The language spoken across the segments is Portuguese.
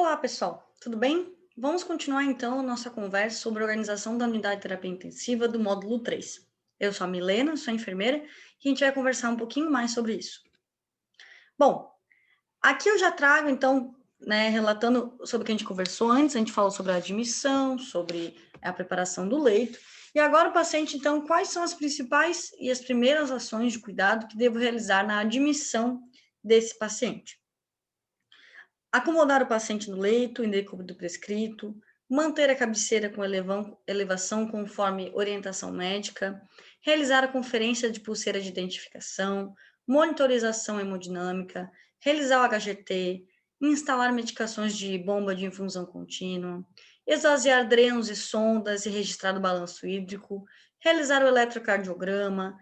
Olá, pessoal, tudo bem? Vamos continuar então nossa conversa sobre a organização da unidade de terapia intensiva do módulo 3. Eu sou a Milena, sou enfermeira, e a gente vai conversar um pouquinho mais sobre isso. Bom, aqui eu já trago então, relatando sobre o que a gente conversou antes, a gente falou sobre a admissão, sobre a preparação do leito, e agora o paciente, então, quais são as principais e as primeiras ações de cuidado que devo realizar na admissão desse paciente? Acomodar o paciente no leito, em decúbito prescrito, manter a cabeceira com elevação conforme orientação médica, realizar a conferência de pulseira de identificação, monitorização hemodinâmica, realizar o HGT, instalar medicações de bomba de infusão contínua, esvaziar drenos e sondas e registrar o balanço hídrico, realizar o eletrocardiograma,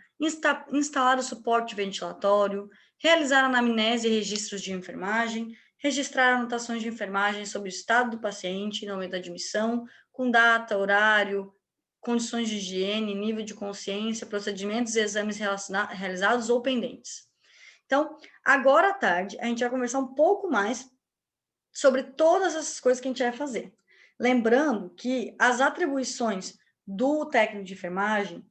instalar o suporte ventilatório, realizar a anamnese e registros de enfermagem, registrar anotações de enfermagem sobre o estado do paciente no momento da admissão, com data, horário, condições de higiene, nível de consciência, procedimentos e exames realizados ou pendentes. Então, agora à tarde, a gente vai conversar um pouco mais sobre todas essas coisas que a gente vai fazer. Lembrando que as atribuições do técnico de enfermagem,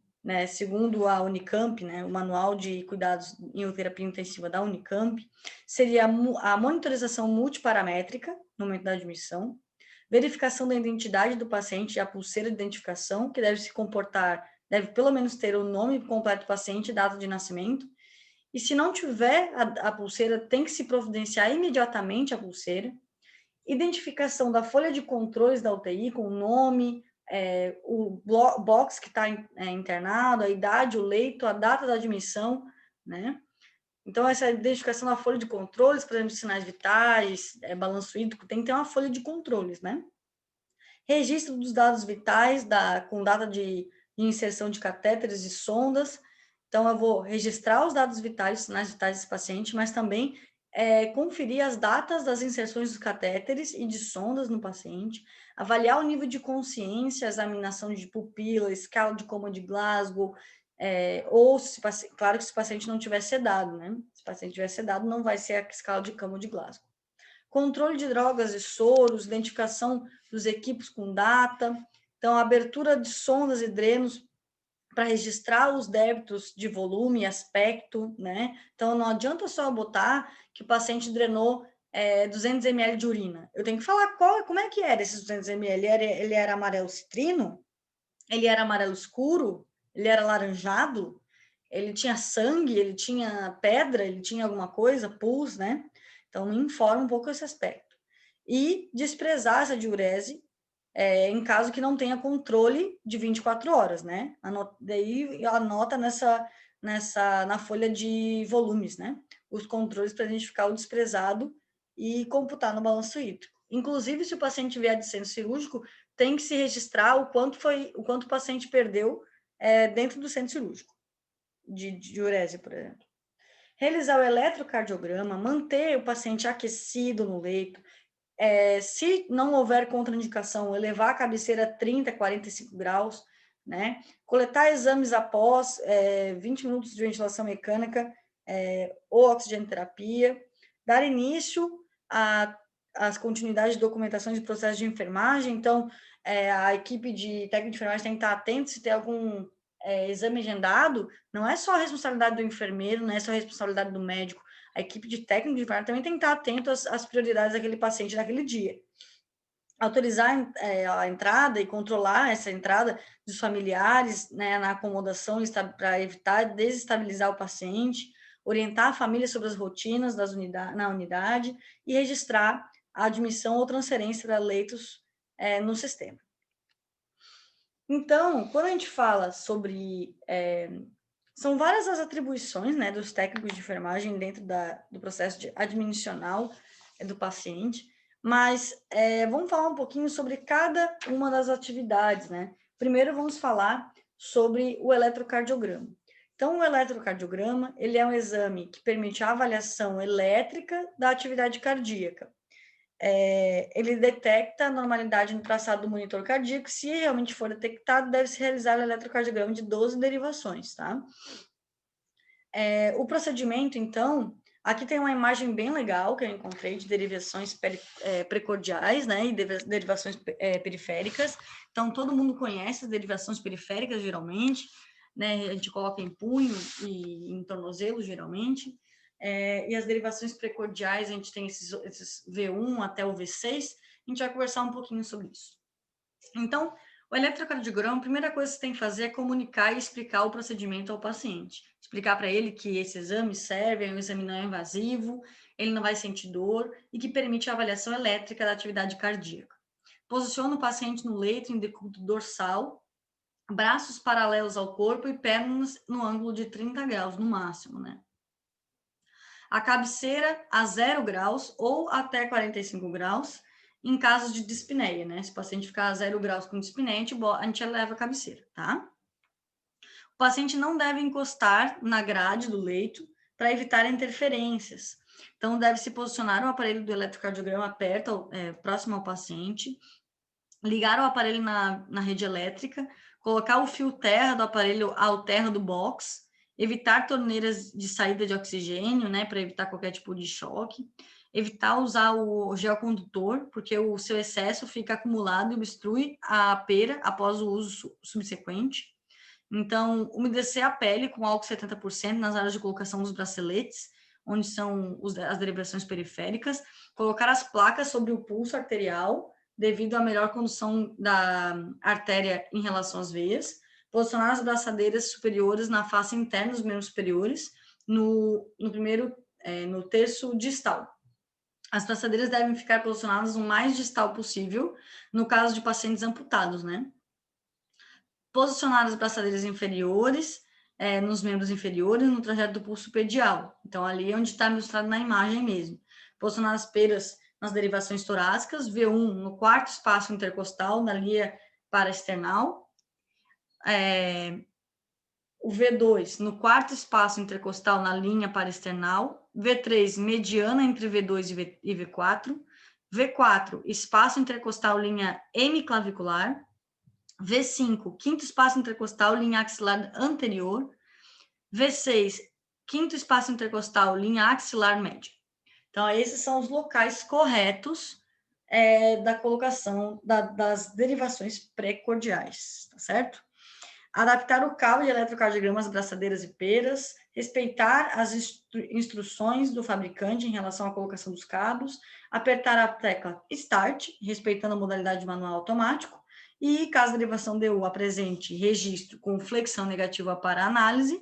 segundo a Unicamp, o Manual de Cuidados em Terapia Intensiva da Unicamp, seria a monitorização multiparamétrica no momento da admissão, verificação da identidade do paciente e a pulseira de identificação, que deve se comportar, deve pelo menos ter o nome completo do paciente e data de nascimento, e se não tiver a pulseira, tem que se providenciar imediatamente a pulseira, identificação da folha de controles da UTI, com o nome, o box que está internado, a idade, o leito, a data da admissão, né? Então, essa identificação da folha de controles, por exemplo, sinais vitais, balanço hídrico, tem que ter uma folha de controles, né? Registro dos dados vitais, com data de inserção de catéteres e sondas. Então, eu vou registrar os dados vitais, sinais vitais desse paciente, mas também conferir as datas das inserções dos catéteres e de sondas no paciente, avaliar o nível de consciência, examinação de pupila, escala de coma de Glasgow, ou, claro que se o paciente não tiver sedado, né? Se o paciente tiver sedado, não vai ser a escala de coma de Glasgow. Controle de drogas e soros, identificação dos equipos com data, então, abertura de sondas e drenos para registrar os débitos de volume e aspecto, né? Então, não adianta só botar que o paciente drenou 200 ml de urina. Eu tenho que falar como é que era esses 200 ml. Ele era amarelo citrino? Ele era amarelo escuro? Ele era laranjado? Ele tinha sangue? Ele tinha pedra? Ele tinha alguma coisa? Pus, né? Então, me informa um pouco esse aspecto. E desprezar essa diurese em caso que não tenha controle de 24 horas, né? Daí anota na folha de volumes, né? Os controles para identificar o desprezado e computar no balanço hídrico. Inclusive, se o paciente vier de centro cirúrgico, tem que se registrar o quanto o paciente perdeu dentro do centro cirúrgico, de diurese, por exemplo. Realizar o eletrocardiograma, manter o paciente aquecido no leito, se não houver contraindicação, elevar a cabeceira a 30, 45 graus, né? Coletar exames após 20 minutos de ventilação mecânica ou oxigenoterapia, dar início às continuidades de documentação de processo de enfermagem. Então, a equipe de técnico de enfermagem tem que estar atento se tem algum exame agendado, não é só a responsabilidade do enfermeiro, não é só a responsabilidade do médico, a equipe de técnico de enfermagem também tem que estar atento às prioridades daquele paciente naquele dia. Autorizar a entrada e controlar essa entrada dos familiares, né, na acomodação para evitar desestabilizar o paciente, orientar a família sobre as rotinas na unidade e registrar a admissão ou transferência de leitos no sistema. Então, quando a gente fala sobre são várias as atribuições, né, dos técnicos de enfermagem dentro do processo admissional do paciente, mas vamos falar um pouquinho sobre cada uma das atividades, né? Primeiro vamos falar sobre o eletrocardiograma. Então, o eletrocardiograma, ele é um exame que permite a avaliação elétrica da atividade cardíaca. Ele detecta a normalidade no traçado do monitor cardíaco. Se realmente for detectado, deve-se realizar o eletrocardiograma de 12 derivações, tá? O procedimento, então, Aqui tem uma imagem bem legal que eu encontrei de derivações precordiais, né, e derivações periféricas. Então, todo mundo conhece as derivações periféricas, geralmente, né, a gente coloca em punho e em tornozelo, geralmente. E as derivações precordiais, a gente tem esses V1 até o V6, a gente vai conversar um pouquinho sobre isso. Então, o eletrocardiograma, a primeira coisa que você tem que fazer é comunicar e explicar o procedimento ao paciente. Explicar para ele que esse exame serve, é um exame não é invasivo, ele não vai sentir dor e que permite a avaliação elétrica da atividade cardíaca. Posiciona o paciente no leito em decúbito dorsal, braços paralelos ao corpo e pernas no ângulo de 30 graus, no máximo, né? A cabeceira a 0 graus ou até 45 graus, em casos de dispneia, né? Se o paciente ficar a 0 graus com dispneia, a gente eleva a cabeceira, tá? O paciente não deve encostar na grade do leito para evitar interferências. Então, deve se posicionar o aparelho do eletrocardiograma perto, próximo ao paciente, ligar o aparelho na rede elétrica, colocar o fio terra do aparelho ao terra do box, evitar torneiras de saída de oxigênio, né, para evitar qualquer tipo de choque, evitar usar o geocondutor, porque o seu excesso fica acumulado e obstrui a pera após o uso subsequente. Então, umedecer a pele com álcool 70% nas áreas de colocação dos braceletes, onde são as derivações periféricas, colocar as placas sobre o pulso arterial, devido à melhor condução da artéria em relação às veias, posicionar as braçadeiras superiores na face interna dos membros superiores, no terço distal. As braçadeiras devem ficar posicionadas o mais distal possível, no caso de pacientes amputados, né? Posicionar as braçadeiras inferiores, nos membros inferiores, no trajeto do pulso pedial. Então, ali é onde está mostrado na imagem mesmo. Posicionar as peras nas derivações torácicas, V1 no quarto espaço intercostal, na linha paraesternal. O V2 no quarto espaço intercostal, na linha paraesternal. V3, mediana entre V2 e V4. V4, espaço intercostal, linha hemiclavicular. V5, quinto espaço intercostal, linha axilar anterior. V6, quinto espaço intercostal, linha axilar média. Então, esses são os locais corretos da colocação das derivações precordiais, tá certo? Adaptar o cabo de eletrocardiograma às braçadeiras e peras, respeitar as instruções do fabricante em relação à colocação dos cabos, apertar a tecla Start, respeitando a modalidade manual automático, e caso a derivação DU apresente registro com flexão negativa para análise,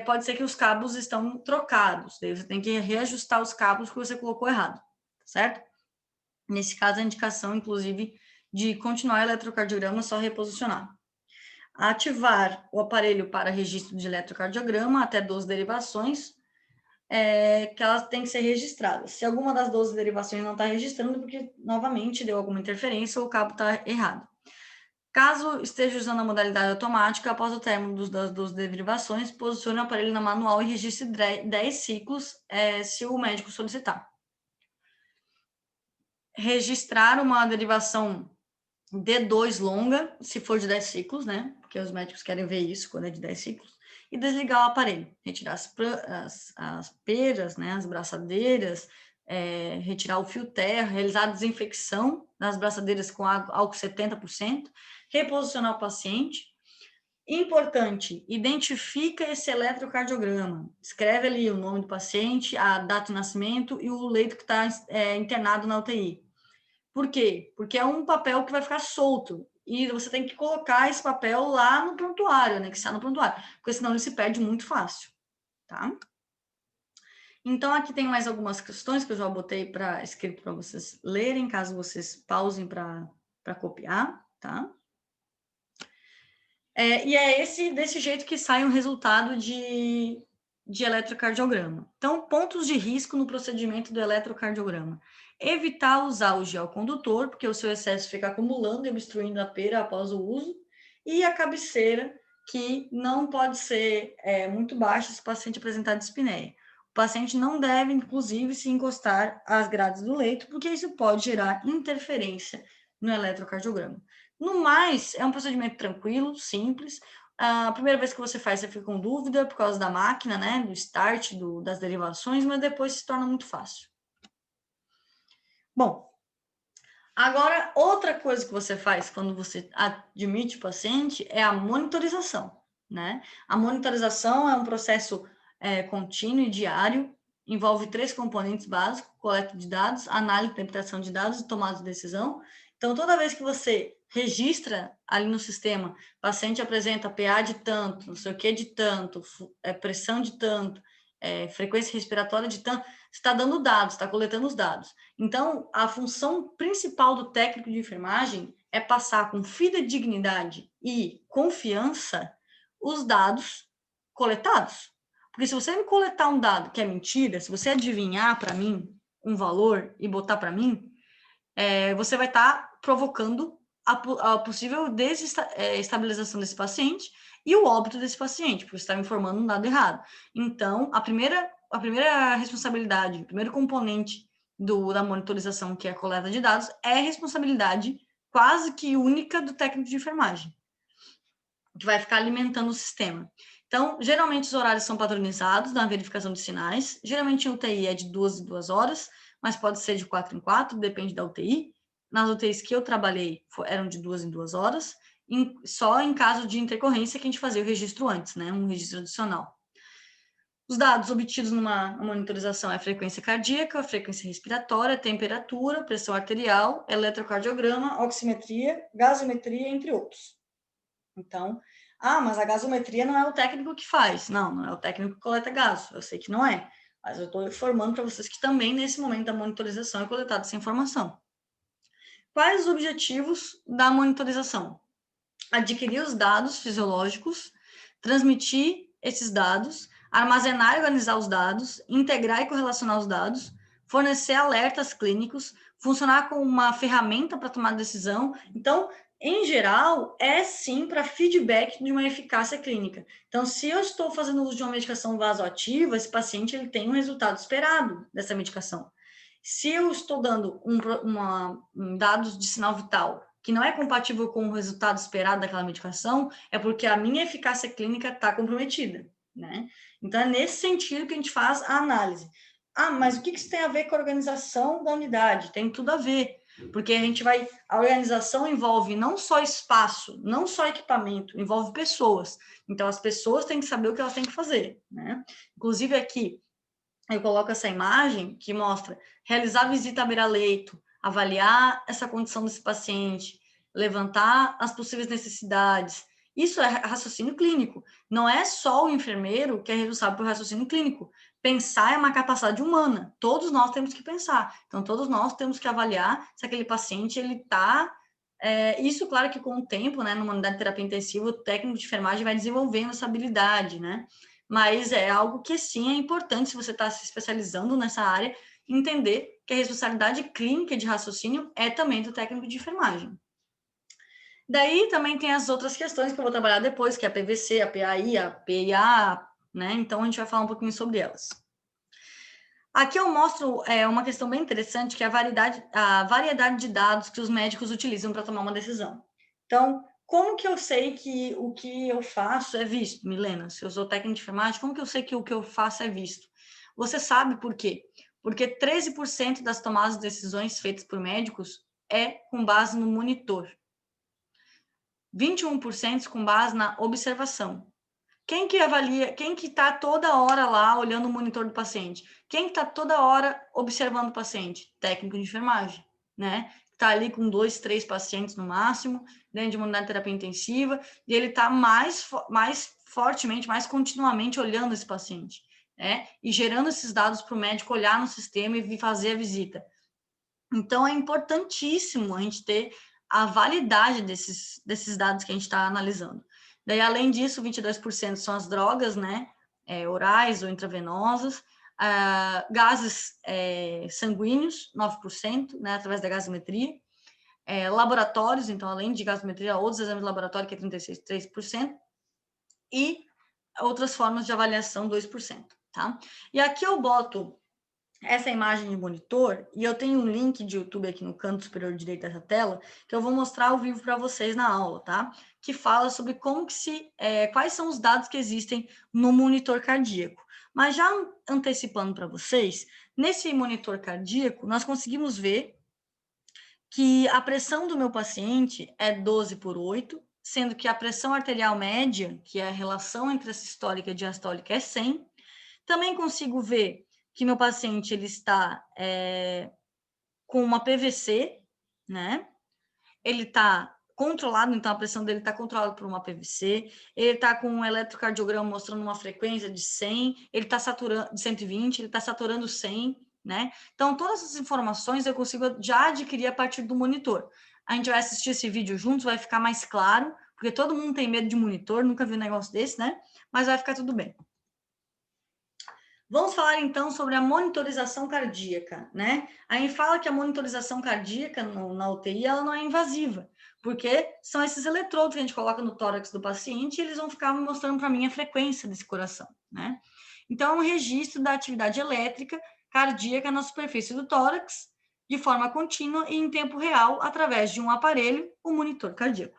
pode ser que os cabos estão trocados, daí você tem que reajustar os cabos que você colocou errado, certo? Nesse caso, a indicação, inclusive, de continuar o eletrocardiograma, só reposicionar. Ativar o aparelho para registro de eletrocardiograma, até 12 derivações, que elas têm que ser registradas. Se alguma das 12 derivações não está registrando, porque, novamente, deu alguma interferência ou o cabo está errado. Caso esteja usando a modalidade automática, após o término das 12 derivações, posicione o aparelho na manual e registre 10 ciclos, se o médico solicitar. Registrar uma derivação D2 longa, se for de 10 ciclos, né? Porque os médicos querem ver isso quando é de 10 ciclos. E desligar o aparelho. Retirar as peras, né? As braçadeiras, retirar o fio terra, realizar a desinfecção das braçadeiras com álcool 70%, reposicionar o paciente. Importante, identifica esse eletrocardiograma. Escreve ali o nome do paciente, a data de nascimento e o leito que está internado na UTI. Por quê? Porque é um papel que vai ficar solto. E você tem que colocar esse papel lá no prontuário, né? Que está no prontuário. Porque senão ele se perde muito fácil, tá? Então, aqui tem mais algumas questões que eu já botei para escrito para vocês lerem, caso vocês pausem para copiar, tá? E é desse jeito que sai um resultado de eletrocardiograma. Então, pontos de risco no procedimento do eletrocardiograma. Evitar usar o geocondutor, porque o seu excesso fica acumulando e obstruindo a pera após o uso. E a cabeceira, que não pode ser muito baixa se o paciente apresentar dispneia. O paciente não deve, inclusive, se encostar às grades do leito, porque isso pode gerar interferência no eletrocardiograma. No mais, é um procedimento tranquilo, simples. A primeira vez que você faz, você fica com dúvida por causa da máquina, né? Do start, das derivações, mas depois se torna muito fácil. Bom, agora outra coisa que você faz quando você admite o paciente é a monitorização, né? A monitorização é um processo contínuo e diário, envolve 3 componentes básicos: coleta de dados, análise e interpretação de dados e tomada de decisão. Então, toda vez que você registra ali no sistema, o paciente apresenta PA de tanto, não sei o que de tanto, pressão de tanto, frequência respiratória de tanto, você está dando dados, está coletando os dados. Então, a função principal do técnico de enfermagem é passar com fidedignidade e confiança os dados coletados. Porque se você me coletar um dado que é mentira, se você adivinhar para mim um valor e botar para mim, você vai estar provocando a possível desestabilização desse paciente e o óbito desse paciente, porque você está informando um dado errado. Então, a primeira responsabilidade, o primeiro componente da monitorização, que é a coleta de dados, é responsabilidade quase que única do técnico de enfermagem, que vai ficar alimentando o sistema. Então, geralmente os horários são padronizados na verificação de sinais. Geralmente em UTI é de 2 em 2 horas, mas pode ser de 4 em 4, depende da UTI. Nas UTIs que eu trabalhei eram de 2 em 2 horas. Só em caso de intercorrência que a gente fazia o registro antes, né? Um registro adicional. Os dados obtidos numa monitorização é a frequência cardíaca, a frequência respiratória, temperatura, pressão arterial, eletrocardiograma, oximetria, gasometria, entre outros. Então, mas a gasometria não é o técnico que faz. Não é o técnico que coleta gaso. Eu sei que não é, mas eu estou informando para vocês que também, nesse momento da monitorização, é coletada essa informação. Quais os objetivos da monitorização? Adquirir os dados fisiológicos, transmitir esses dados, armazenar e organizar os dados, integrar e correlacionar os dados, fornecer alertas clínicos, funcionar como uma ferramenta para tomar decisão. Então, em geral, é sim para feedback de uma eficácia clínica. Então, se eu estou fazendo uso de uma medicação vasoativa, esse paciente ele tem um resultado esperado dessa medicação. Se eu estou dando dados de sinal vital que não é compatível com o resultado esperado daquela medicação, é porque a minha eficácia clínica está comprometida, né? Então, é nesse sentido que a gente faz a análise. Mas o que isso tem a ver com a organização da unidade? Tem tudo a ver, porque a organização envolve não só espaço, não só equipamento, envolve pessoas. Então, as pessoas têm que saber o que elas têm que fazer, né? Inclusive, aqui, eu coloco essa imagem que mostra realizar visita à beira-leito, avaliar essa condição desse paciente, levantar as possíveis necessidades. Isso é raciocínio clínico. Não é só o enfermeiro que é responsável pelo raciocínio clínico. Pensar é uma capacidade humana. Todos nós temos que pensar. Então, todos nós temos que avaliar se aquele paciente ele está... isso, claro que com o tempo, né, numa unidade de terapia intensiva, o técnico de enfermagem vai desenvolvendo essa habilidade, né? Mas é algo que, sim, é importante, se você está se especializando nessa área, entender que a responsabilidade clínica de raciocínio é também do técnico de enfermagem. Daí também tem as outras questões que eu vou trabalhar depois, que é a PVC, a PAI, a PIA, né? Então, a gente vai falar um pouquinho sobre elas. Aqui eu mostro uma questão bem interessante, que é a variedade de dados que os médicos utilizam para tomar uma decisão. Então, como que eu sei que o que eu faço é visto, Milena? Se eu sou técnica de enfermagem, como que eu sei que o que eu faço é visto? Você sabe por quê? Porque 13% das tomadas de decisões feitas por médicos é com base no monitor. 21% com base na observação. Quem que avalia, quem que está toda hora lá olhando o monitor do paciente? Quem está toda hora observando o paciente? Técnico de enfermagem, né? Está ali com 2, 3 pacientes no máximo, dentro de uma unidade de terapia intensiva, e ele está mais fortemente, mais continuamente olhando esse paciente, né? E gerando esses dados para o médico olhar no sistema e vir fazer a visita. Então, é importantíssimo a gente ter a validade desses dados que a gente está analisando. Daí, além disso, 22% são as drogas, né, orais ou intravenosas, gases sanguíneos, 9%, né, através da gasometria, laboratórios, então, além de gasometria, outros exames de laboratório, que é 36%, e outras formas de avaliação, 2%, tá? E aqui eu boto essa imagem de monitor, e eu tenho um link de YouTube aqui no canto superior direito dessa tela, que eu vou mostrar ao vivo para vocês na aula, tá? Que fala sobre como que quais são os dados que existem no monitor cardíaco. Mas já antecipando para vocês, nesse monitor cardíaco, nós conseguimos ver que a pressão do meu paciente é 12/8, sendo que a pressão arterial média, que é a relação entre a sistólica e a diastólica, é 100. Também consigo ver que meu paciente ele está com uma PVC, né? Ele está controlado, então a pressão dele está controlada por uma PVC, ele está com um eletrocardiograma mostrando uma frequência de 100, ele está saturando de 120, ele está saturando 100, né? Então, todas essas informações eu consigo já adquirir a partir do monitor. A gente vai assistir esse vídeo juntos, vai ficar mais claro, porque todo mundo tem medo de monitor, nunca viu um negócio desse, né? Mas vai ficar tudo bem. Vamos falar então sobre a monitorização cardíaca, né? A gente fala que a monitorização cardíaca na UTI ela não é invasiva, porque são esses eletrodos que a gente coloca no tórax do paciente e eles vão ficar mostrando para mim a frequência desse coração, né? Então, é um registro da atividade elétrica cardíaca na superfície do tórax, de forma contínua e em tempo real, através de um aparelho, o monitor cardíaco,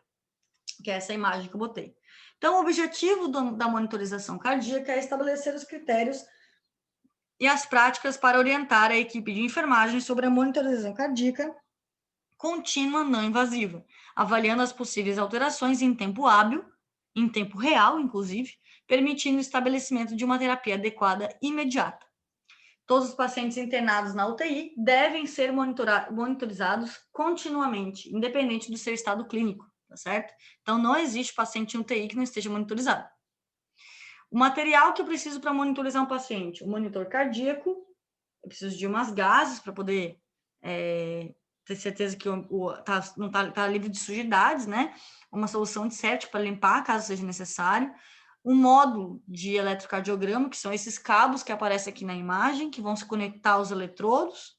que é essa imagem que eu botei. Então, o objetivo da monitorização cardíaca é estabelecer os critérios e as práticas para orientar a equipe de enfermagem sobre a monitorização cardíaca contínua não invasiva, avaliando as possíveis alterações em tempo hábil, em tempo real, inclusive, permitindo o estabelecimento de uma terapia adequada imediata. Todos os pacientes internados na UTI devem ser monitorizados continuamente, independente do seu estado clínico, tá certo? Então, não existe paciente em UTI que não esteja monitorizado. O material que eu preciso para monitorizar um paciente, o monitor cardíaco, eu preciso de umas gases para poder ter certeza que não tá livre de sujidades, né? Uma solução de séptico para limpar, caso seja necessário. Um módulo de eletrocardiograma, que são esses cabos que aparecem aqui na imagem, que vão se conectar aos eletrodos,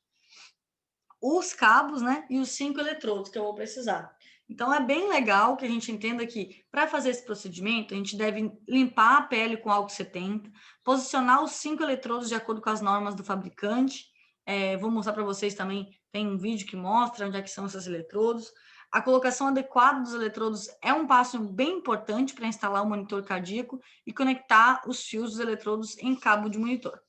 os cabos, né? E os 5 eletrodos que eu vou precisar. Então, é bem legal que a gente entenda que, para fazer esse procedimento, a gente deve limpar a pele com álcool 70, posicionar os 5 eletrodos de acordo com as normas do fabricante. Vou mostrar para vocês também, tem um vídeo que mostra onde é que são esses eletrodos. A colocação adequada dos eletrodos é um passo bem importante para instalar o monitor cardíaco e conectar os fios dos eletrodos em cabo de monitor.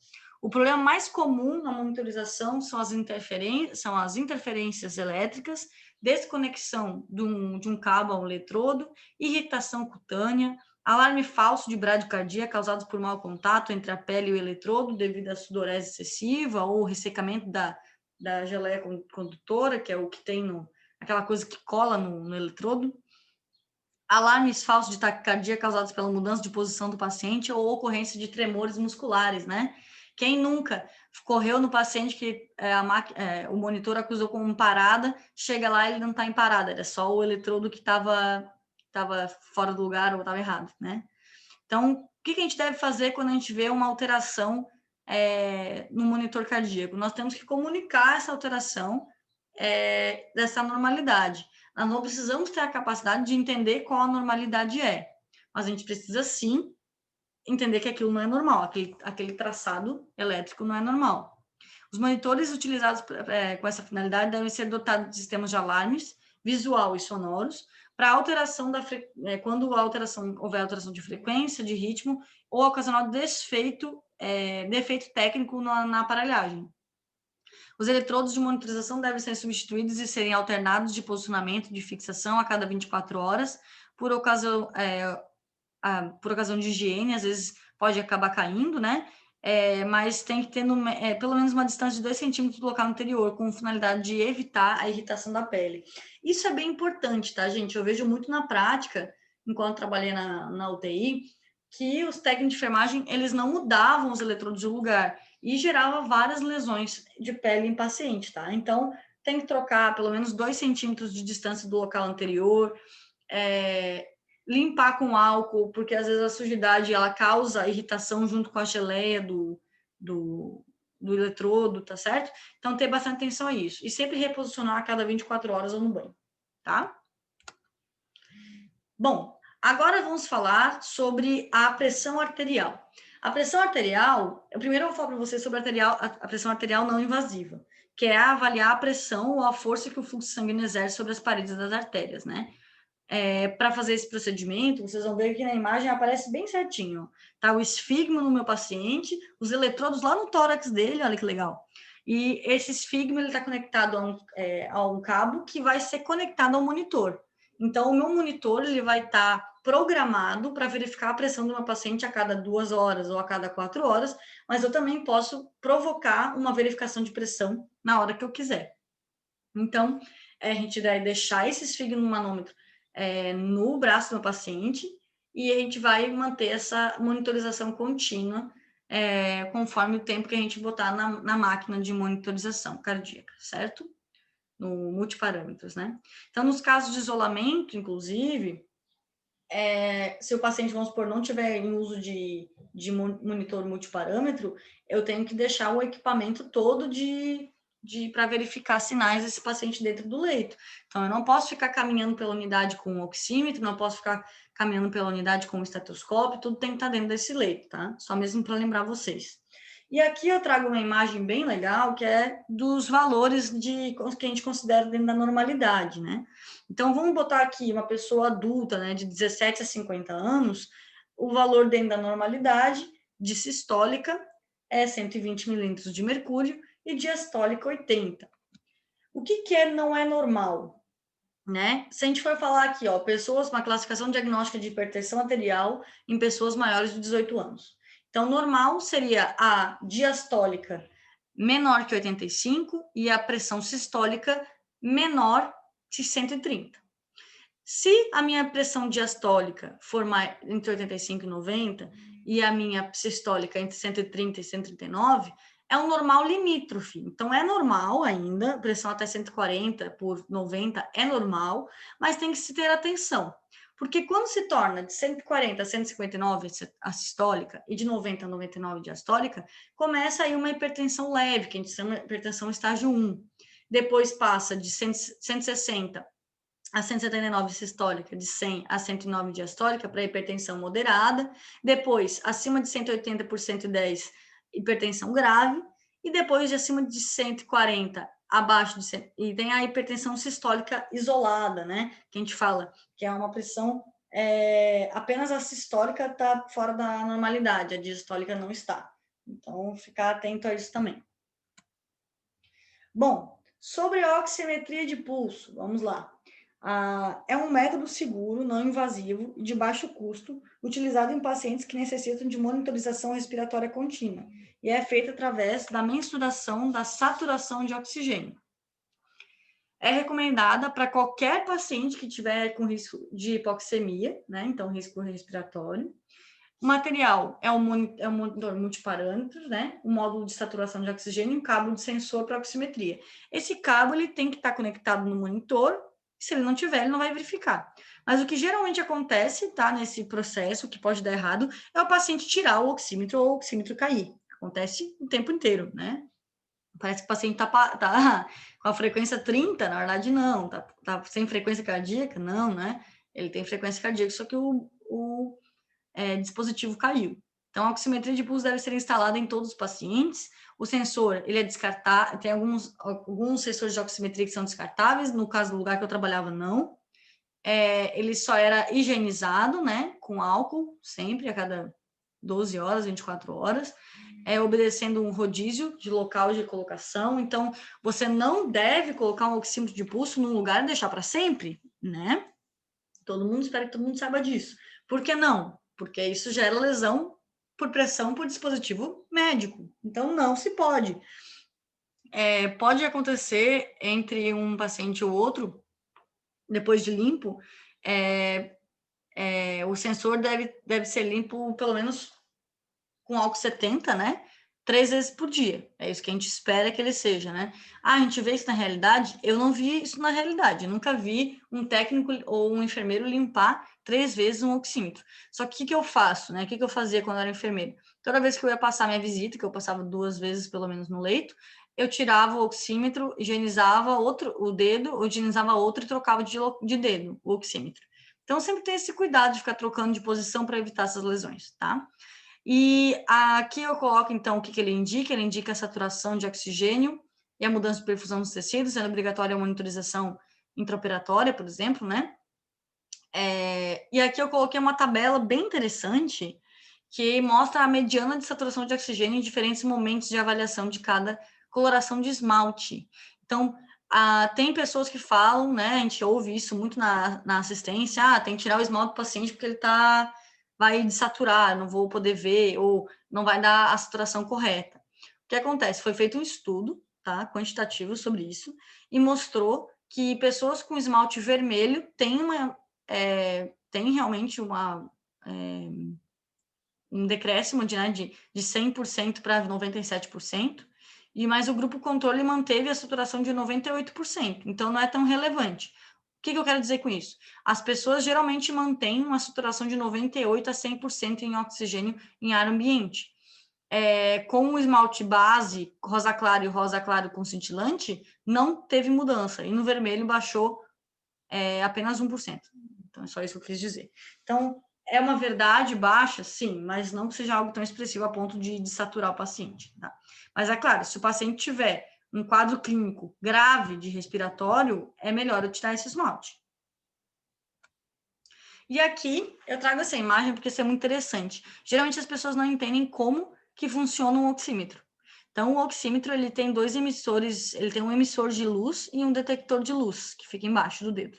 O problema mais comum na monitorização são as interferências elétricas, desconexão de um cabo a um eletrodo, irritação cutânea, alarme falso de bradicardia causados por mau contato entre a pele e o eletrodo devido à sudorese excessiva ou ressecamento da geleia condutora, que é o que tem aquela coisa que cola no eletrodo. Alarmes falsos de taquicardia causados pela mudança de posição do paciente ou ocorrência de tremores musculares, né? Quem nunca correu no paciente que o monitor acusou como parada, chega lá e ele não está em parada, era só o eletrodo que estava fora do lugar ou estava errado, né? Então, o que a gente deve fazer quando a gente vê uma alteração no monitor cardíaco? Nós temos que comunicar essa alteração dessa normalidade. Nós não precisamos ter a capacidade de entender qual a normalidade é, mas a gente precisa sim entender que aquilo não é normal, aquele traçado elétrico não é normal. Os monitores utilizados com essa finalidade devem ser dotados de sistemas de alarmes visual e sonoros para alteração quando houver alteração de frequência, de ritmo ou ocasionar defeito técnico na aparelhagem. Os eletrodos de monitorização devem ser substituídos e serem alternados de posicionamento de fixação a cada 24 horas, por ocasião de higiene, às vezes pode acabar caindo, né? Mas tem que ter pelo menos uma distância de 2 centímetros do local anterior, com finalidade de evitar a irritação da pele. Isso é bem importante, tá, gente? Eu vejo muito na prática, enquanto trabalhei na UTI, que os técnicos de enfermagem, eles não mudavam os eletrodos de lugar e gerava várias lesões de pele em paciente, tá? Então, tem que trocar pelo menos 2 centímetros de distância do local anterior, limpar com álcool, porque às vezes a sujidade ela causa irritação junto com a geleia do eletrodo, tá certo? Então, ter bastante atenção a isso. E sempre reposicionar a cada 24 horas ou no banho, tá? Bom, agora vamos falar sobre a pressão arterial. A pressão arterial, primeiro eu vou falar para vocês sobre a pressão arterial não invasiva, que é avaliar a pressão ou a força que o fluxo sanguíneo exerce sobre as paredes das artérias, né? Para fazer esse procedimento, vocês vão ver que na imagem aparece bem certinho. Tá o esfigmo no meu paciente, os eletrodos lá no tórax dele, olha que legal. E esse esfigmo ele está conectado a um cabo que vai ser conectado ao monitor. Então, o meu monitor ele vai estar programado para verificar a pressão do meu paciente a cada 2 horas ou a cada 4 horas, mas eu também posso provocar uma verificação de pressão na hora que eu quiser. Então, a gente vai deixar esse esfigmo no manômetro no braço do meu paciente e a gente vai manter essa monitorização contínua conforme o tempo que a gente botar na máquina de monitorização cardíaca, certo? No multiparâmetros, né? Então, nos casos de isolamento, inclusive, se o paciente, vamos supor, não tiver em uso de monitor multiparâmetro, eu tenho que deixar o equipamento todo para verificar sinais desse paciente dentro do leito. Então, eu não posso ficar caminhando pela unidade com o oxímetro, não posso ficar caminhando pela unidade com o estetoscópio, tudo tem que estar dentro desse leito, tá? Só mesmo para lembrar vocês. E aqui eu trago uma imagem bem legal, que é dos valores que a gente considera dentro da normalidade, né? Então, vamos botar aqui uma pessoa adulta, né, de 17 a 50 anos, o valor dentro da normalidade de sistólica é 120 milímetros de mercúrio e diastólica 80. O que não é normal? Né? Se a gente for falar aqui, ó, uma classificação diagnóstica de hipertensão arterial em pessoas maiores de 18 anos. Então, normal seria a diastólica menor que 85 e a pressão sistólica menor que 130. Se a minha pressão diastólica for entre 85 e 90 e a minha sistólica entre 130 e 139, é um normal limítrofe. Então, é normal ainda, pressão até 140 por 90 é normal, mas tem que se ter atenção. Porque quando se torna de 140 a 159 a sistólica e de 90 a 99 a diastólica, começa aí uma hipertensão leve, que a gente chama de hipertensão estágio 1. Depois passa de 160 a 179 sistólica, de 100 a 109 diastólica para hipertensão moderada, depois acima de 180 por 110, hipertensão grave, e depois de acima de 140, abaixo de 100, e tem a hipertensão sistólica isolada, né, que a gente fala, que é uma pressão, apenas a sistólica está fora da normalidade, a diastólica não está. Então, ficar atento a isso também. Bom, sobre a oximetria de pulso, vamos lá. É um método seguro, não invasivo e de baixo custo, utilizado em pacientes que necessitam de monitorização respiratória contínua e é feito através da mensuração da saturação de oxigênio. É recomendada para qualquer paciente que tiver com risco de hipoxemia, né? Então, risco respiratório. O material é um monitor multiparâmetros, né? Um módulo de saturação de oxigênio e um cabo de sensor para oximetria. Esse cabo ele tem que estar conectado no monitor. Se ele não tiver, ele não vai verificar. Mas o que geralmente acontece, tá, nesse processo, que pode dar errado, é o paciente tirar o oxímetro ou o oxímetro cair. Acontece o tempo inteiro, né? Parece que o paciente tá com a frequência 30, na verdade não, tá sem frequência cardíaca, não, né? Ele tem frequência cardíaca, só que o dispositivo caiu. Então, a oximetria de pulso deve ser instalada em todos os pacientes. O sensor, ele é descartável, tem alguns sensores de oximetria que são descartáveis, no caso do lugar que eu trabalhava, não. Ele só era higienizado, né, com álcool, sempre, a cada 12 horas, 24 horas, obedecendo um rodízio de local de colocação. Então, você não deve colocar um oxímetro de pulso num lugar e deixar para sempre, né? Espero que todo mundo saiba disso. Por que não? Porque isso gera lesão por pressão por dispositivo médico. Então, não se pode. Pode acontecer entre um paciente ou outro, depois de limpo, o sensor deve ser limpo pelo menos com álcool 70, né? 3 vezes por dia. É isso que a gente espera que ele seja, né? A gente vê isso na realidade? Eu não vi isso na realidade. Eu nunca vi um técnico ou um enfermeiro limpar 3 vezes um oxímetro. Só que o que eu faço, né? O que eu fazia quando eu era enfermeiro? Toda vez que eu ia passar minha visita, que eu passava 2 vezes pelo menos no leito, eu tirava o oxímetro, higienizava o dedo, higienizava outro e trocava de dedo o oxímetro. Então, sempre tem esse cuidado de ficar trocando de posição para evitar essas lesões, tá? E aqui eu coloco, então, o que ele indica. Ele indica a saturação de oxigênio e a mudança de perfusão dos tecidos, sendo obrigatória a monitorização intraoperatória, por exemplo, né? E aqui eu coloquei uma tabela bem interessante que mostra a mediana de saturação de oxigênio em diferentes momentos de avaliação de cada coloração de esmalte. Então, tem pessoas que falam, né, a gente ouve isso muito na assistência, tem que tirar o esmalte do paciente porque ele vai desaturar, não vou poder ver, ou não vai dar a saturação correta. O que acontece? Foi feito um estudo, tá, quantitativo sobre isso, e mostrou que pessoas com esmalte vermelho têm realmente um decréscimo de 100% para 97%, mas o grupo controle manteve a saturação de 98%, então não é tão relevante. O que eu quero dizer com isso? As pessoas geralmente mantêm uma saturação de 98% a 100% em oxigênio em ar ambiente. Com o esmalte base, rosa claro e rosa claro com cintilante, não teve mudança, e no vermelho baixou apenas 1%. Então, é só isso que eu quis dizer. Então, é uma verdade baixa, sim, mas não que seja algo tão expressivo a ponto de saturar o paciente. Tá? Mas é claro, se o paciente tiver um quadro clínico grave de respiratório, é melhor eu tirar esse esmalte. E aqui eu trago essa imagem porque isso é muito interessante. Geralmente as pessoas não entendem como que funciona um oxímetro. Então, o oxímetro ele tem dois emissores, ele tem um emissor de luz e um detector de luz, que fica embaixo do dedo.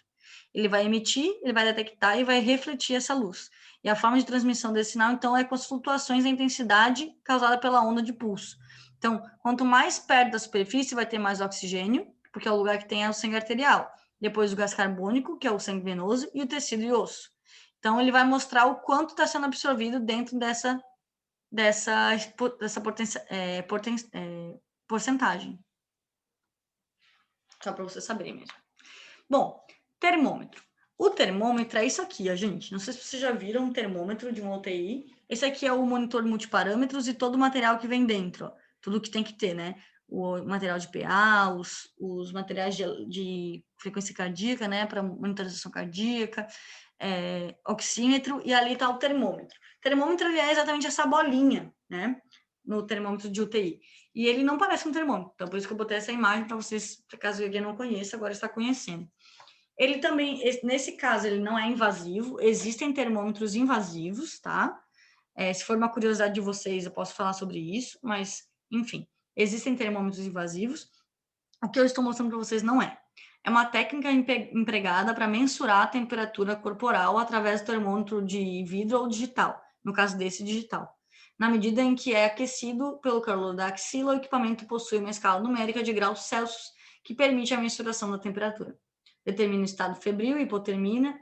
Ele vai emitir, ele vai detectar e vai refletir essa luz. E a forma de transmissão desse sinal, então, é com as flutuações da intensidade causada pela onda de pulso. Então, quanto mais perto da superfície, vai ter mais oxigênio, porque é o lugar que tem o sangue arterial. Depois o gás carbônico, que é o sangue venoso, e o tecido e osso. Então, ele vai mostrar o quanto está sendo absorvido dentro dessa porcentagem. Só para vocês saberem mesmo. Bom, termômetro. O termômetro é isso aqui, gente. Não sei se vocês já viram um termômetro de uma UTI. Esse aqui é o monitor multiparâmetros e todo o material que vem dentro. Ó. Tudo que tem que ter, né? O material de PA, os materiais de frequência cardíaca, né? Para monitorização cardíaca, oxímetro, e ali está o termômetro. O termômetro é exatamente essa bolinha, né? No termômetro de UTI. E ele não parece um termômetro. Então, por isso que eu botei essa imagem para vocês, caso alguém não conheça, agora está conhecendo. Ele também, nesse caso, ele não é invasivo. Existem termômetros invasivos, tá? Se for uma curiosidade de vocês, eu posso falar sobre isso, mas, enfim, existem termômetros invasivos. O que eu estou mostrando para vocês não é. É uma técnica empregada para mensurar a temperatura corporal através do termômetro de vidro ou digital, no caso desse digital. Na medida em que é aquecido pelo calor da axila, o equipamento possui uma escala numérica de graus Celsius que permite a mensuração da temperatura. Determina o estado febril, hipotermia,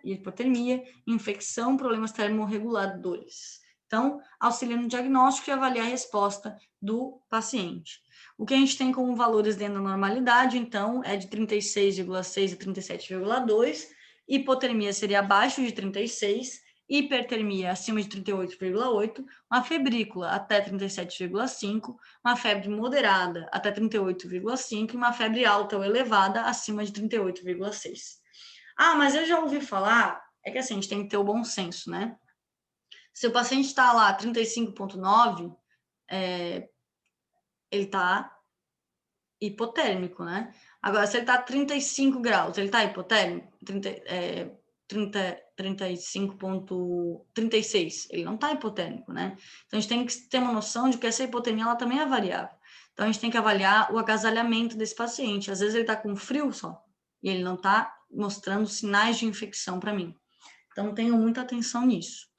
infecção, problemas termorreguladores. Então, auxilia no diagnóstico e avalia a resposta do paciente. O que a gente tem como valores dentro da normalidade, então, é de 36,6 a 37,2. Hipotermia seria abaixo de 36, hipertermia acima de 38,8, uma febrícula até 37,5, uma febre moderada até 38,5 e uma febre alta ou elevada acima de 38,6. Mas eu já ouvi falar, é que assim, a gente tem que ter o bom senso, né? Se o paciente está lá 35,9, ele está hipotérmico, né? Agora, se ele está 35 graus, ele está hipotérmico? 35,36, ele não está hipotérmico, né? Então, a gente tem que ter uma noção de que essa hipotermia, ela também é variável. Então, a gente tem que avaliar o agasalhamento desse paciente. Às vezes, ele está com frio só, e ele não está mostrando sinais de infecção para mim. Então, tenham muita atenção nisso.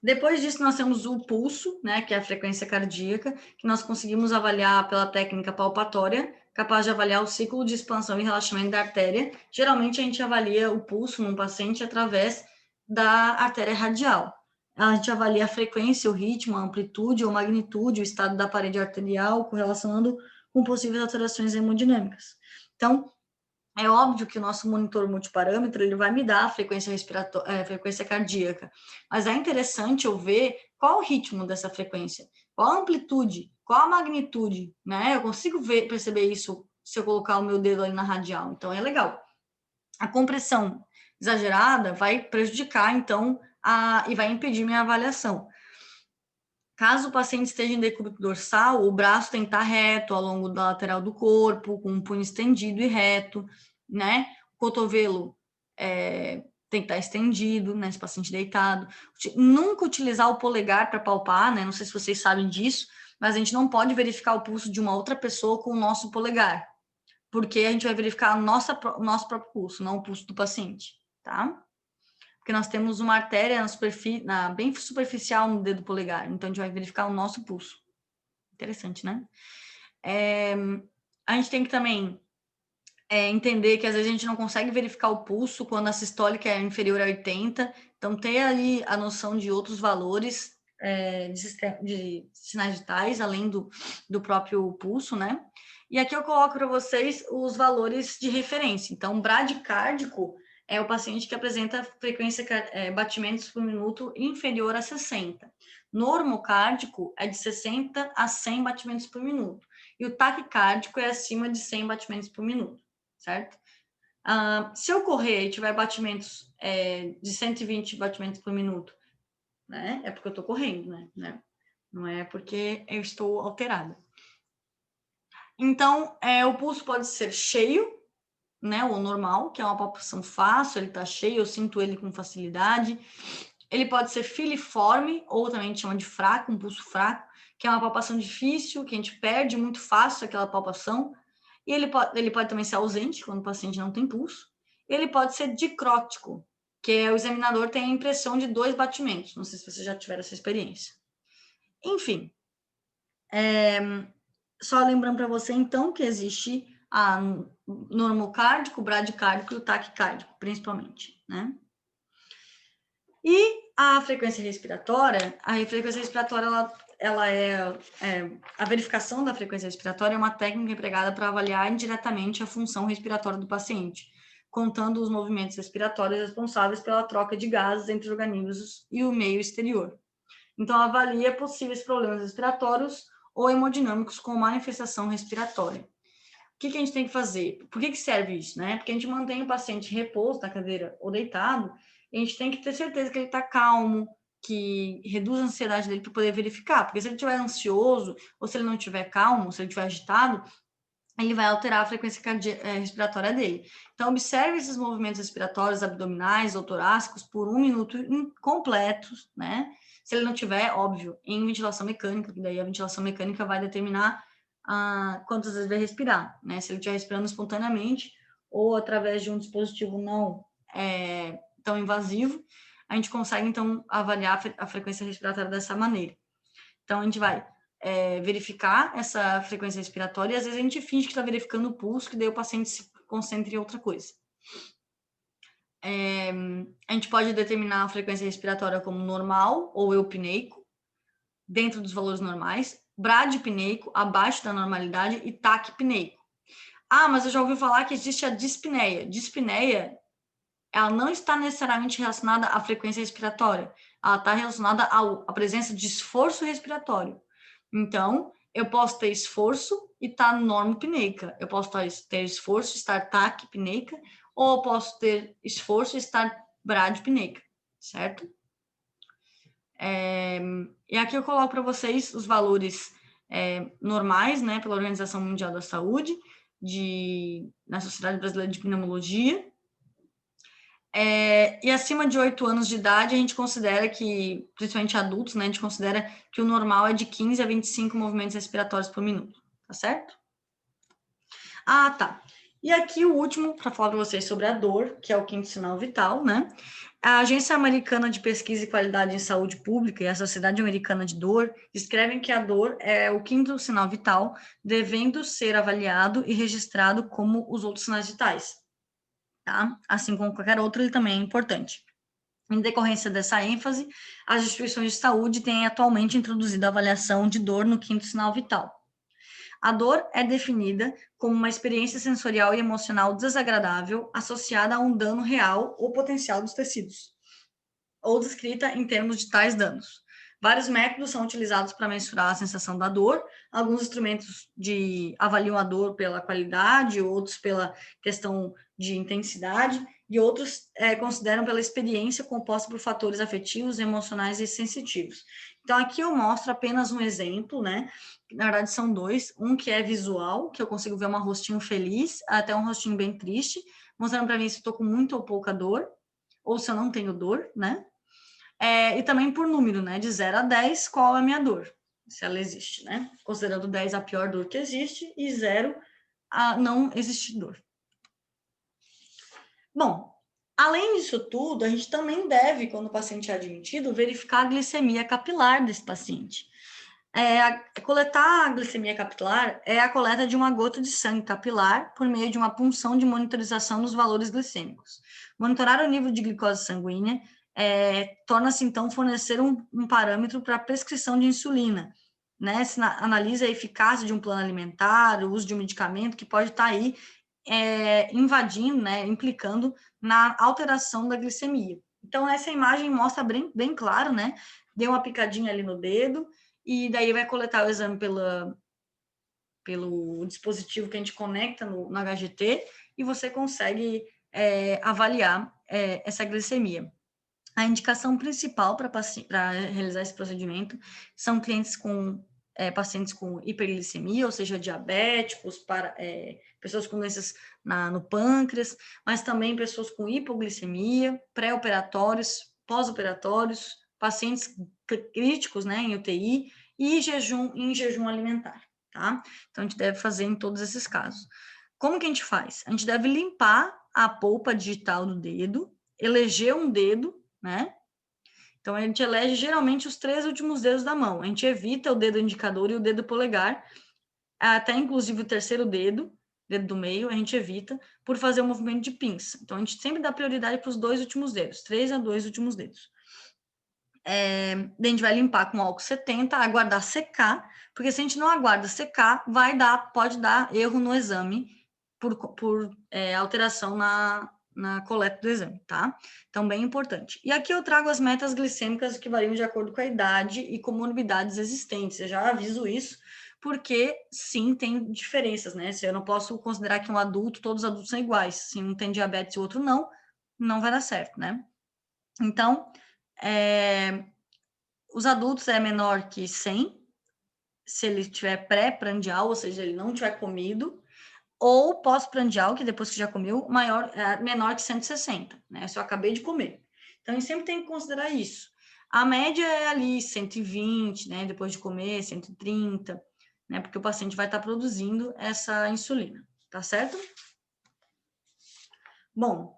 Depois disso, nós temos o pulso, né, que é a frequência cardíaca, que nós conseguimos avaliar pela técnica palpatória, capaz de avaliar o ciclo de expansão e relaxamento da artéria. Geralmente, a gente avalia o pulso num paciente através da artéria radial. A gente avalia a frequência, o ritmo, a amplitude ou magnitude, o estado da parede arterial, correlacionando com possíveis alterações hemodinâmicas. Então, é óbvio que o nosso monitor multiparâmetro ele vai me dar a frequência frequência cardíaca, mas é interessante eu ver qual o ritmo dessa frequência, qual a amplitude, qual a magnitude, né? Eu consigo perceber isso se eu colocar o meu dedo ali na radial, então é legal. A compressão exagerada vai prejudicar, então, e vai impedir minha avaliação. Caso o paciente esteja em decúbito dorsal, o braço tem que estar reto ao longo da lateral do corpo, com o punho estendido e reto, né? O cotovelo tem que estar estendido, né? Esse paciente deitado. Nunca utilizar o polegar para palpar, né? Não sei se vocês sabem disso, mas a gente não pode verificar o pulso de uma outra pessoa com o nosso polegar, porque a gente vai verificar o nosso próprio pulso, não o pulso do paciente, tá? Porque nós temos uma artéria bem superficial no dedo polegar, então a gente vai verificar o nosso pulso. Interessante, né? A gente tem que também entender que às vezes a gente não consegue verificar o pulso quando a sistólica é inferior a 80, então ter ali a noção de outros valores de sinais vitais, além do próprio pulso, né? E aqui eu coloco para vocês os valores de referência. Então, bradicárdico é o paciente que apresenta frequência, batimentos por minuto inferior a 60. Normocárdico é de 60 a 100 batimentos por minuto. E o taquicárdico é acima de 100 batimentos por minuto, certo? Se eu correr e tiver batimentos de 120 batimentos por minuto, né? É porque eu estou correndo, né? Não é porque eu estou alterada. Então, o pulso pode ser cheio, né? Ou normal, que é uma palpação fácil, ele está cheio, eu sinto ele com facilidade. Ele pode ser filiforme, ou também a gente chama de fraco, um pulso fraco, que é uma palpação difícil, que a gente perde muito fácil aquela palpação. E ele pode também ser ausente, quando o paciente não tem pulso. Ele pode ser dicrótico, que é o examinador tem a impressão de 2 batimentos. Não sei se vocês já tiveram essa experiência. Enfim, só lembrando para você, então, que existe a normocárdico, o bradicárdico e o taquicárdico, principalmente, né? E a frequência respiratória, ela a verificação da frequência respiratória é uma técnica empregada para avaliar indiretamente a função respiratória do paciente, contando os movimentos respiratórios responsáveis pela troca de gases entre os organismos e o meio exterior. Então, avalia possíveis problemas respiratórios ou hemodinâmicos com manifestação respiratória. O que a gente tem que fazer? Por que serve isso, né? Porque a gente mantém o paciente em repouso na cadeira ou deitado, e a gente tem que ter certeza que ele está calmo, que reduz a ansiedade dele para poder verificar. Porque se ele estiver ansioso, ou se ele não estiver calmo, se ele estiver agitado, ele vai alterar a frequência respiratória dele. Então, observe esses movimentos respiratórios abdominais ou torácicos por 1 minuto completos, né? Se ele não tiver, óbvio, em ventilação mecânica, que daí a ventilação mecânica vai determinar quantas vezes vai respirar, né? Se ele estiver respirando espontaneamente ou através de um dispositivo não tão invasivo, a gente consegue, então, avaliar a frequência respiratória dessa maneira. Então, a gente vai verificar essa frequência respiratória e às vezes a gente finge que está verificando o pulso, que daí o paciente se concentra em outra coisa. A gente pode determinar a frequência respiratória como normal ou eupneico, dentro dos valores normais, bradipneico, abaixo da normalidade, e taquipneico. Mas eu já ouvi falar que existe a dispneia. Dispneia, ela não está necessariamente relacionada à frequência respiratória, ela está relacionada à presença de esforço respiratório. Então, eu posso ter esforço e estar normopneica, eu posso ter esforço e estar taquipneica, ou eu posso ter esforço e estar bradipneica, certo? E aqui eu coloco para vocês os valores normais, né, pela Organização Mundial da Saúde, na Sociedade Brasileira de Pneumologia. E acima de 8 anos de idade, a gente considera que, principalmente adultos, né, a gente considera que o normal é de 15 a 25 movimentos respiratórios por minuto, tá certo? Tá. E aqui o último, para falar para vocês sobre a dor, que é o 5º sinal vital, né? A Agência Americana de Pesquisa e Qualidade em Saúde Pública e a Sociedade Americana de Dor descrevem que a dor é o 5º sinal vital, devendo ser avaliado e registrado como os outros sinais vitais. Tá? Assim como qualquer outro, ele também é importante. Em decorrência dessa ênfase, as instituições de saúde têm atualmente introduzido a avaliação de dor no 5º sinal vital. A dor é definida como uma experiência sensorial e emocional desagradável associada a um dano real ou potencial dos tecidos, ou descrita em termos de tais danos. Vários métodos são utilizados para mensurar a sensação da dor. Alguns instrumentos avaliam a dor pela qualidade, outros pela questão de intensidade, e outros consideram pela experiência composta por fatores afetivos, emocionais e sensitivos. Então, aqui eu mostro apenas um exemplo, né? Na verdade, são dois. Um que é visual, que eu consigo ver um rostinho feliz, até um rostinho bem triste, mostrando para mim se estou com muita ou pouca dor, ou se eu não tenho dor, né? E também por número, né? De 0 a 10, qual é a minha dor? Se ela existe, né? Considerando 10 a pior dor que existe e 0 a não existir dor. Bom, além disso tudo, a gente também deve, quando o paciente é admitido, verificar a glicemia capilar desse paciente. Coletar a glicemia capilar é a coleta de uma gota de sangue capilar por meio de uma punção de monitorização dos valores glicêmicos. Monitorar o nível de glicose sanguínea torna-se, então, fornecer um parâmetro para a prescrição de insulina, né? Se analisa a eficácia de um plano alimentar, o uso de um medicamento que pode estar aí invadindo, né, implicando na alteração da glicemia. Então, essa imagem mostra bem claro, né? Deu uma picadinha ali no dedo, e daí vai coletar o exame pelo dispositivo que a gente conecta no HGT, e você consegue avaliar essa glicemia. A indicação principal para realizar esse procedimento são pacientes com hiperglicemia, ou seja, diabéticos, pessoas com doenças no pâncreas, mas também pessoas com hipoglicemia, pré-operatórios, pós-operatórios, pacientes críticos, né, em UTI, e em jejum alimentar, tá? Então, a gente deve fazer em todos esses casos. Como que a gente faz? A gente deve limpar a polpa digital do dedo, eleger um dedo, né? Então, a gente elege geralmente os 3 últimos dedos da mão. A gente evita o dedo indicador e o dedo polegar, até inclusive o terceiro dedo do meio, a gente evita por fazer o movimento de pinça. Então, a gente sempre dá prioridade para os 2 últimos dedos, 3 a 2 últimos dedos. Daí a gente vai limpar com álcool 70, aguardar secar, porque se a gente não aguarda secar, pode dar erro no exame por alteração na coleta do exame, tá? Então, bem importante. E aqui eu trago as metas glicêmicas que variam de acordo com a idade e comorbidades existentes. Eu já aviso isso, porque, sim, tem diferenças, né? Se eu não posso considerar que todos os adultos são iguais. Se um tem diabetes e o outro não vai dar certo, né? Então, os adultos é menor que 100, se ele tiver pré-prandial, ou seja, ele não tiver comido, ou pós-prandial, que depois que já comeu, menor que 160, né? Se eu acabei de comer. Então, a gente sempre tem que considerar isso. A média é ali 120, né? Depois de comer, 130, né? Porque o paciente vai estar produzindo essa insulina, tá certo? Bom,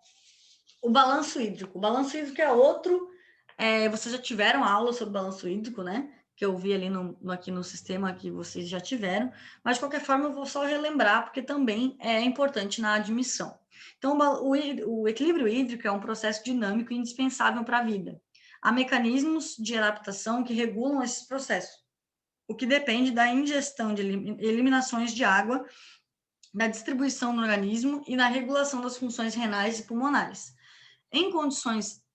o balanço hídrico. O balanço hídrico é outro. Vocês já tiveram aula sobre balanço hídrico, né? Que eu vi ali aqui no sistema que vocês já tiveram, mas de qualquer forma eu vou só relembrar, porque também é importante na admissão. Então, o equilíbrio hídrico é um processo dinâmico e indispensável para a vida. Há mecanismos de adaptação que regulam esses processos, o que depende da ingestão de eliminações de água, da distribuição no organismo e da regulação das funções renais e pulmonares. Em condições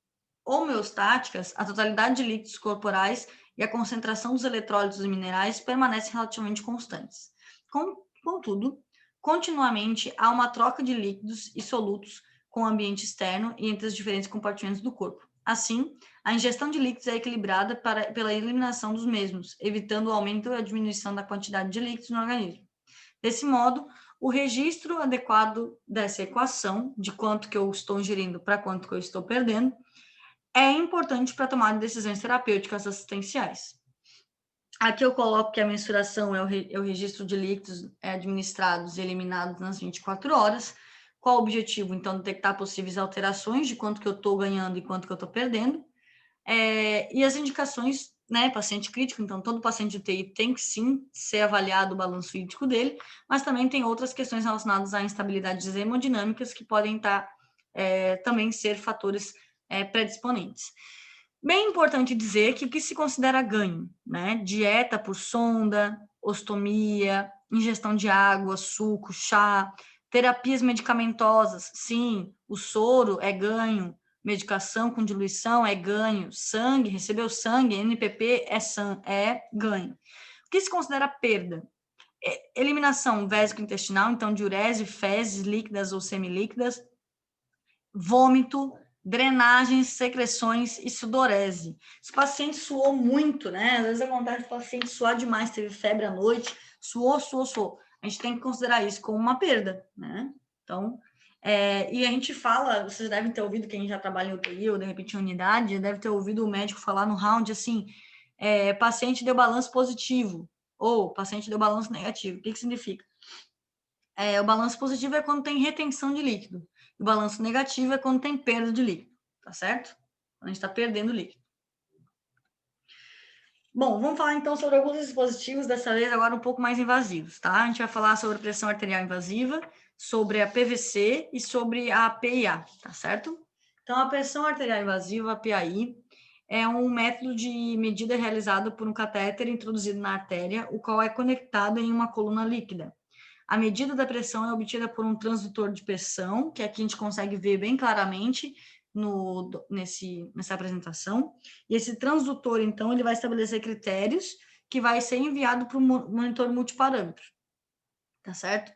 homeostáticas, a totalidade de líquidos corporais e a concentração dos eletrólitos e minerais permanecem relativamente constantes. Contudo, continuamente há uma troca de líquidos e solutos com o ambiente externo e entre os diferentes compartimentos do corpo. Assim, a ingestão de líquidos é equilibrada pela eliminação dos mesmos, evitando o aumento ou a diminuição da quantidade de líquidos no organismo. Desse modo, o registro adequado dessa equação, de quanto que eu estou ingerindo para quanto que eu estou perdendo, é importante para tomar decisões terapêuticas assistenciais. Aqui eu coloco que a mensuração é o registro de líquidos administrados e eliminados nas 24 horas. Qual o objetivo? Então, detectar possíveis alterações de quanto que eu estou ganhando e quanto que eu estou perdendo. E as indicações, né, paciente crítico, então todo paciente de UTI tem que sim ser avaliado o balanço hídrico dele, mas também tem outras questões relacionadas à instabilidades hemodinâmicas que podem também ser fatores predisponentes. Bem importante dizer que o que se considera ganho, né? Dieta por sonda, ostomia, ingestão de água, suco, chá, terapias medicamentosas, sim, o soro é ganho, medicação com diluição é ganho, sangue, recebeu sangue, NPP é ganho. O que se considera perda? Eliminação vésico-intestinal, então diurese, fezes líquidas ou semilíquidas, vômito, drenagens, secreções e sudorese. Se o paciente suou muito, né? Às vezes acontece o paciente suar demais, teve febre à noite, suou. A gente tem que considerar isso como uma perda, né? Então, e a gente fala, vocês devem ter ouvido, quem já trabalha em UTI ou de repente em unidade, deve ter ouvido o médico falar no round assim, paciente deu balanço positivo, ou paciente deu balanço negativo. O que significa? O balanço positivo é quando tem retenção de líquido. O balanço negativo é quando tem perda de líquido, tá certo? Quando a gente está perdendo líquido. Bom, vamos falar então sobre alguns dispositivos, dessa vez agora um pouco mais invasivos, tá? A gente vai falar sobre pressão arterial invasiva, sobre a PVC e sobre a PIA, tá certo? Então, a pressão arterial invasiva, a PAI, é um método de medida realizado por um catéter introduzido na artéria, o qual é conectado em uma coluna líquida. A medida da pressão é obtida por um transdutor de pressão, que aqui a gente consegue ver bem claramente nessa apresentação. E esse transdutor, então, ele vai estabelecer critérios que vai ser enviado para o monitor multiparâmetro. Tá certo?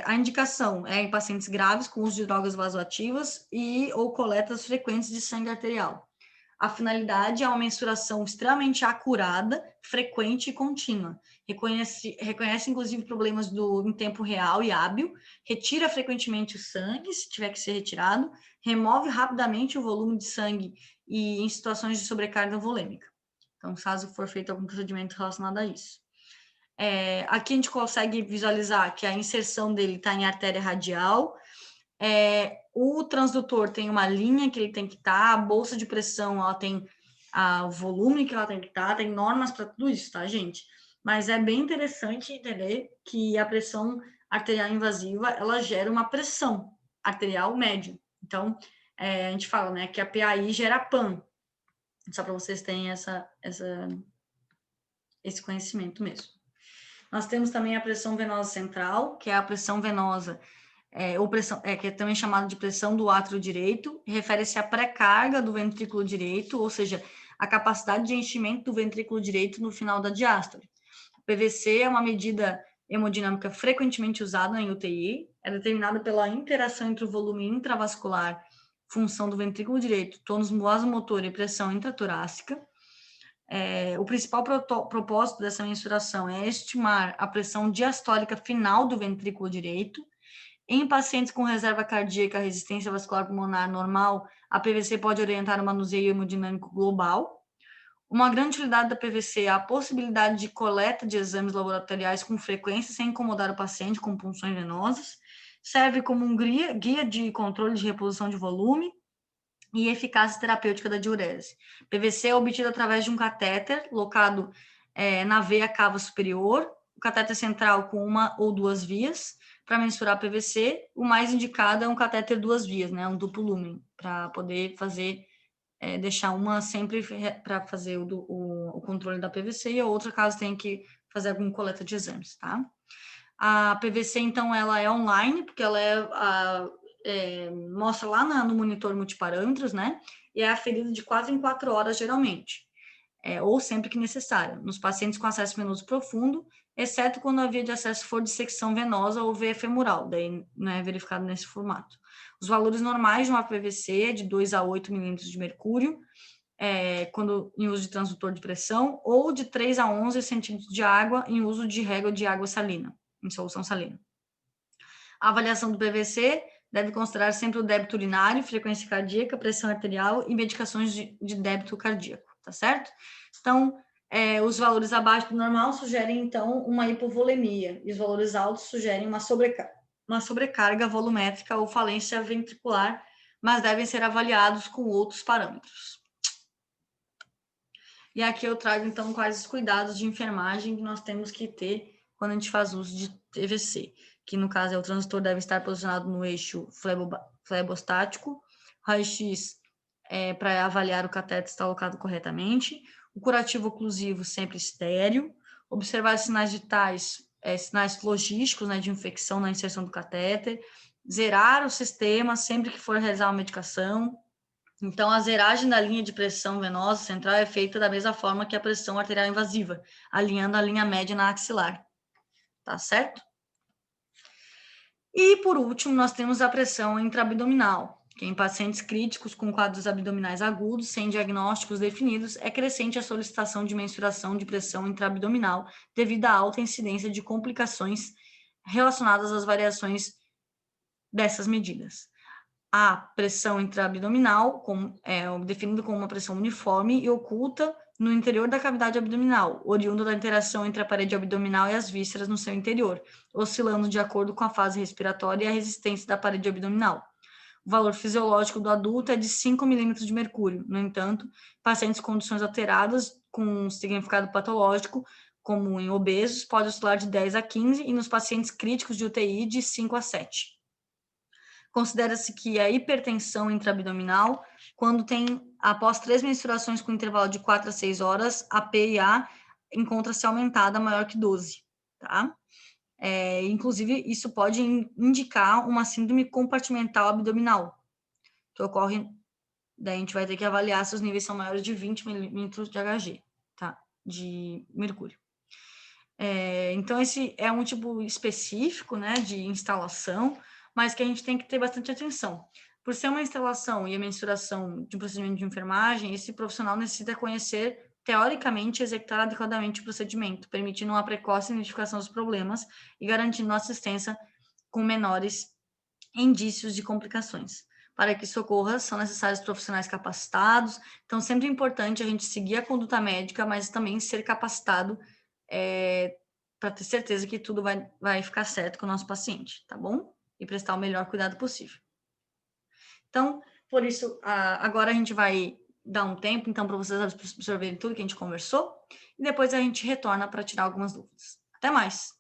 A indicação é em pacientes graves com uso de drogas vasoativas ou coletas frequentes de sangue arterial. A finalidade é uma mensuração extremamente acurada, frequente e contínua. Reconhece inclusive, problemas em tempo real e hábil, retira frequentemente o sangue, se tiver que ser retirado, remove rapidamente o volume de sangue e em situações de sobrecarga volêmica. Então, caso for feito algum procedimento relacionado a isso. Aqui a gente consegue visualizar que a inserção dele está em artéria radial. O transdutor tem uma linha que ele tem que estar, a bolsa de pressão ela tem o volume que ela tem que estar, tem normas para tudo isso, tá, gente? Mas é bem interessante entender que a pressão arterial invasiva, ela gera uma pressão arterial média. Então, a gente fala, né, que a PAI gera PAN, só para vocês terem esse conhecimento mesmo. Nós temos também a pressão venosa central, que é a pressão venosa, que é também chamada de pressão do átrio direito, refere-se à pré-carga do ventrículo direito, ou seja, a capacidade de enchimento do ventrículo direito no final da diástole. O PVC é uma medida hemodinâmica frequentemente usada em UTI, é determinada pela interação entre o volume intravascular, função do ventrículo direito, tônus vasomotor e pressão intratorácica. O principal propósito dessa mensuração é estimar a pressão diastólica final do ventrículo direito. Em pacientes com reserva cardíaca, resistência vascular pulmonar normal, a PVC pode orientar o manuseio hemodinâmico global. Uma grande utilidade da PVC é a possibilidade de coleta de exames laboratoriais com frequência sem incomodar o paciente com punções venosas. Serve como um guia de controle de reposição de volume e eficácia terapêutica da diurese. PVC é obtido através de um catéter locado na veia cava superior, o catéter central com uma ou duas vias. Para mensurar PVC, o mais indicado é um catéter duas vias, né, um duplo lumen, para poder deixar uma sempre para fazer o controle da PVC e a outra caso tenha que fazer alguma coleta de exames, tá? A PVC, então, ela é online, porque ela mostra lá no monitor multiparâmetros, né? E é aferida de 4 em 4 horas, geralmente, ou sempre que necessário, nos pacientes com acesso venoso profundo, exceto quando a via de acesso for de secção venosa ou veia femoral, daí não é verificado nesse formato. Os valores normais de uma PVC é de 2 a 8 milímetros de mercúrio, quando em uso de transdutor de pressão, ou de 3 a 11 centímetros de água em uso de régua de água salina, em solução salina. A avaliação do PVC deve considerar sempre o débito urinário, frequência cardíaca, pressão arterial e medicações de débito cardíaco, tá certo? Então, os valores abaixo do normal sugerem, então, uma hipovolemia, e os valores altos sugerem uma sobrecarga volumétrica ou falência ventricular, mas devem ser avaliados com outros parâmetros. E aqui eu trago, então, quais os cuidados de enfermagem que nós temos que ter quando a gente faz uso de PVC, que no caso o transdutor deve estar posicionado no eixo flebostático, raio-x para avaliar o catéter está alocado corretamente, o curativo oclusivo sempre estéreo, observar sinais vitais, sinais logísticos, né, de infecção na inserção do catéter, zerar o sistema sempre que for realizar uma medicação. Então, a zeragem da linha de pressão venosa central é feita da mesma forma que a pressão arterial invasiva, alinhando a linha média na axilar. Tá certo? E, por último, nós temos a pressão intraabdominal, que em pacientes críticos com quadros abdominais agudos, sem diagnósticos definidos, é crescente a solicitação de mensuração de pressão intraabdominal devido à alta incidência de complicações relacionadas às variações dessas medidas. A pressão intraabdominal é definida como uma pressão uniforme e oculta no interior da cavidade abdominal, oriunda da interação entre a parede abdominal e as vísceras no seu interior, oscilando de acordo com a fase respiratória e a resistência da parede abdominal. O valor fisiológico do adulto é de 5 milímetros de mercúrio. No entanto, pacientes com condições alteradas, com significado patológico, como em obesos, pode oscilar de 10 a 15 e nos pacientes críticos de UTI de 5 a 7. Considera-se que a hipertensão intraabdominal, quando tem, após 3 mensurações com intervalo de 4 a 6 horas, a PIA encontra-se aumentada maior que 12, tá? Inclusive, isso pode indicar uma síndrome compartimental abdominal, que ocorre, daí a gente vai ter que avaliar se os níveis são maiores de 20 milímetros de Hg, tá? De mercúrio. Então, esse é um tipo específico, né, de instalação, mas que a gente tem que ter bastante atenção. Por ser uma instalação e a mensuração de um procedimento de enfermagem, esse profissional necessita conhecer, teoricamente, e executar adequadamente o procedimento, permitindo uma precoce identificação dos problemas e garantindo assistência com menores indícios de complicações. Para que isso ocorra, são necessários profissionais capacitados, então sempre é importante a gente seguir a conduta médica, mas também ser capacitado para ter certeza que tudo vai ficar certo com o nosso paciente, tá bom? E prestar o melhor cuidado possível. Então, por isso, agora a gente vai dar um tempo, então, para vocês absorverem tudo que a gente conversou, e depois a gente retorna para tirar algumas dúvidas. Até mais!